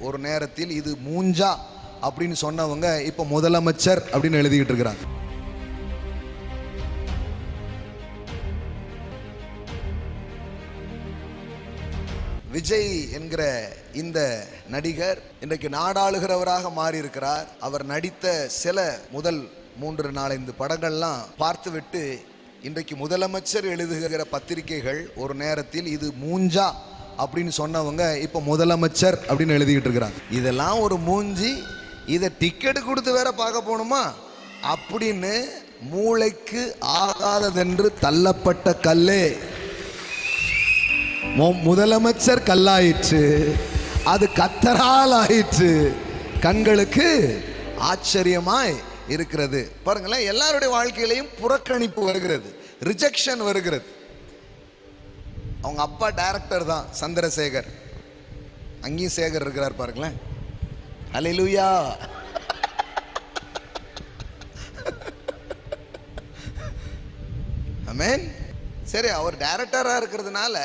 ஒரு நேரத்தில் இது மூஞ்சா அப்படின்னு சொன்னவங்க இப்ப முதலமைச்சர் அப்படின்னு எழுதிக்கிட்டு இருக்கிறாங்க. விஜய் என்கிற இந்த நடிகர் இன்றைக்கு நாடாளுகிறவராக மாறி இருக்கிறார். அவர் நடித்த சில முதல் 3-4 படங்கள்லாம் பார்த்துவிட்டு இன்றைக்கு முதலமைச்சர் எழுதுகிற பத்திரிகைகள் ஒரு நேரத்தில் இது மூஞ்சா அப்படின்னு சொன்னவங்க இப்ப முதலமைச்சர் அப்படின்னு எழுதிக்கிட்டு இருக்கிறாங்க. இதெல்லாம் ஒரு மூஞ்சி, இதை டிக்கெட் கொடுத்து வேற பார்க்க போகணுமா அப்படின்னு மூளைக்கு ஆகாததென்று தள்ளப்பட்ட கல்லே முதலமைச்சர் கல்லாயிற்று, அது கத்தரால் ஆயிற்று, கண்களுக்கு ஆச்சரியமாய் இருக்கிறது. பாருங்களேன், எல்லாருடைய வாழ்க்கையிலையும் புறக்கணிப்பு வருகிறது, ரிஜெக்ஷன் வருகிறது. அவங்க அப்பா டைரக்டர் தான் சந்திரசேகர், அங்கேயும் சேகர் இருக்கிறார் பாருங்களேன். அல்லேலூயா. ஆமென். சரி, அவர் டைரக்டராக இருக்கிறதுனால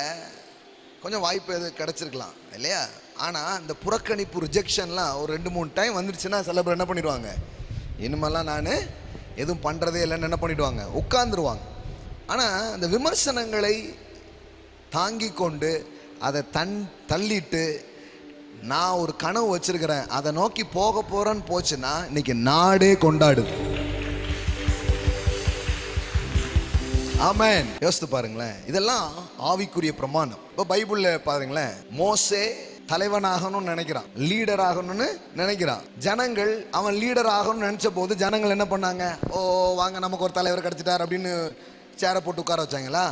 கொஞ்சம் வாய்ப்பு எது கிடைச்சிருக்கலாம் இல்லையா? ஆனால் இந்த புறக்கணிப்பு ரிஜெக்ஷன்லாம் ஒரு 2-3 டைம் வந்துடுச்சுன்னா சில பேர் என்ன பண்ணிடுவாங்க, இனிமேலாம் நான் எதுவும் பண்ணுறதே இல்லைன்னு என்ன பண்ணிடுவாங்க, உட்கார்ந்துருவாங்க. ஆனால் இந்த விமர்சனங்களை தாங்கி கொண்டு அதை தள்ளிட்டு நான் ஒரு கனவு வச்சிருக்கிறேன், அதை நோக்கி போக போகிறேன்னு போச்சுன்னா இன்னைக்கு நாடே கொண்டாடுது. ஆமென். யோசித்து பாருங்களேன், இதெல்லாம் ஆவிக்குரிய பிரமாணம். இப்போ பைபிள்ல பாருங்களேன், மோசே தலைவனாகணும்னு நினைக்கிறான், லீடர் ஆகணும்னு நினைக்கிறான். ஜனங்கள் அவன் லீடர் ஆகணும்னு நினைச்ச போது ஜனங்கள் என்ன பண்ணாங்க, ஓ வாங்க நமக்கு ஒரு தலைவர் கிடைச்சிட்டார் அப்படின்னு சேரை போட்டு உட்கார வச்சாங்களா?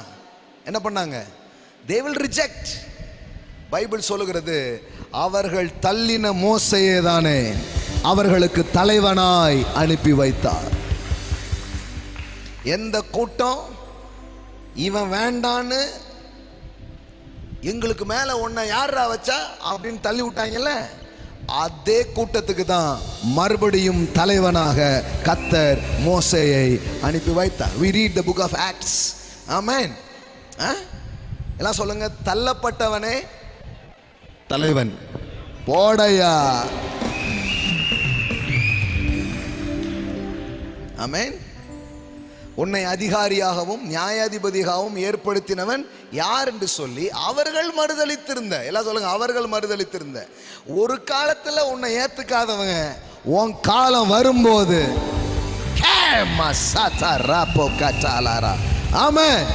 என்ன பண்ணாங்க? they will reject. பைபிள் சொல்லுகிறது, அவர்கள் தள்ளின மோசையே தானே அவர்களுக்கு தலைவனாய் அனுப்பி வைத்தார். எந்த கூட்டம் இவன் வேண்டான்னு எங்களுக்கு மேல ஒன்ன யாரா வச்சா அப்படின்னு தள்ளி விட்டாங்கல்ல, அதே கூட்டத்துக்கு தான் மறுபடியும் தலைவனாக கர்த்தர் மோசேயை அனுப்பி வைத்தார். we read the book of Acts. ஆமென். எல்லாம் சொல்லுங்க, தள்ளப்பட்டவனே தலைவன் போடையா. ஆமென். உன்னை அதிகாரியாகவும் நியாயாதிபதியாகவும் ஏற்படுத்தினவன் யார் என்று சொல்லி அவர்கள் மறுதலித்திருந்த, எல்லாம் சொல்லுங்க, அவர்கள் மறுதலித்திருந்த. ஒரு காலத்துல உன்னை ஏத்துக்காதவங்க உன் காலம் வரும்போது ஆமென்